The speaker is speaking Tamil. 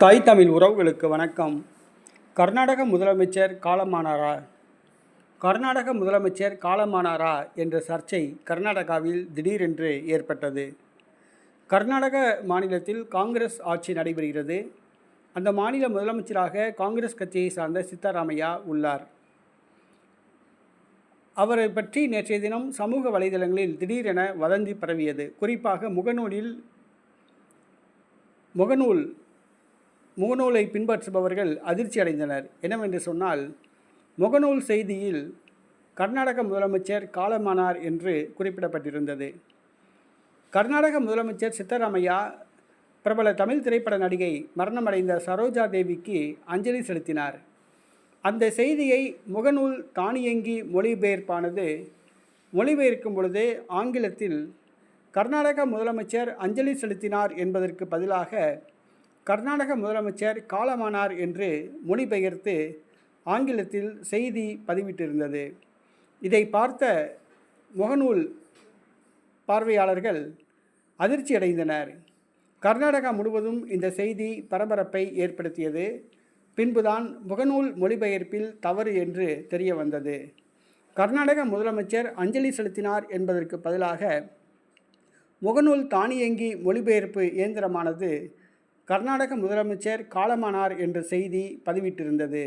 தாய் தமிழ் உறவுகளுக்கு வணக்கம். கர்நாடக முதலமைச்சர் காலமானாரா? கர்நாடக முதலமைச்சர் காலமானாரா என்ற சர்ச்சை கர்நாடகாவில் திடீரென்று ஏற்பட்டது. கர்நாடக மாநிலத்தில் காங்கிரஸ் ஆட்சி நடைபெறுகிறது. அந்த மாநில முதலமைச்சராக காங்கிரஸ் கட்சியை சார்ந்த சித்தராமையா உள்ளார். அவரை பற்றி நேற்றைய தினம் சமூக வலைதளங்களில் திடீரென வதந்தி பரவியது. குறிப்பாக முகநூலை பின்பற்றுபவர்கள் அதிர்ச்சி அடைந்தனர். என்னவென்று சொன்னால், முகநூல் செய்தியில் கர்நாடக முதலமைச்சர் காலமானார் என்று குறிப்பிடப்பட்டிருந்தது. கர்நாடக முதலமைச்சர் சித்தராமையா பிரபல தமிழ் திரைப்பட நடிகை மரணமடைந்த சரோஜா தேவிக்கு அஞ்சலி செலுத்தினார். அந்த செய்தியை முகநூல் தானியங்கி மொழிபெயர்க்கும் பொழுது ஆங்கிலத்தில் கர்நாடக முதலமைச்சர் அஞ்சலி செலுத்தினார் என்பதற்கு பதிலாக கர்நாடக முதலமைச்சர் காலமானார் என்று மொழிபெயர்த்து ஆங்கிலத்தில் செய்தி பதிவிட்டிருந்தது. இதை பார்த்த முகநூல் பார்வையாளர்கள் அதிர்ச்சி அடைந்தனர். கர்நாடகா முழுவதும் இந்த செய்தி பரபரப்பை ஏற்படுத்தியது. பின்புதான் முகநூல் மொழிபெயர்ப்பில் தவறு என்று தெரிய வந்தது. கர்நாடக முதலமைச்சர் அஞ்சலி செலுத்தினார் என்பதற்கு பதிலாக முகநூல் தானியங்கி மொழிபெயர்ப்பு இயந்திரமானது கர்நாடக முதலமைச்சர் காலமானார் என்ற செய்தி பதிவிட்டிருந்தது.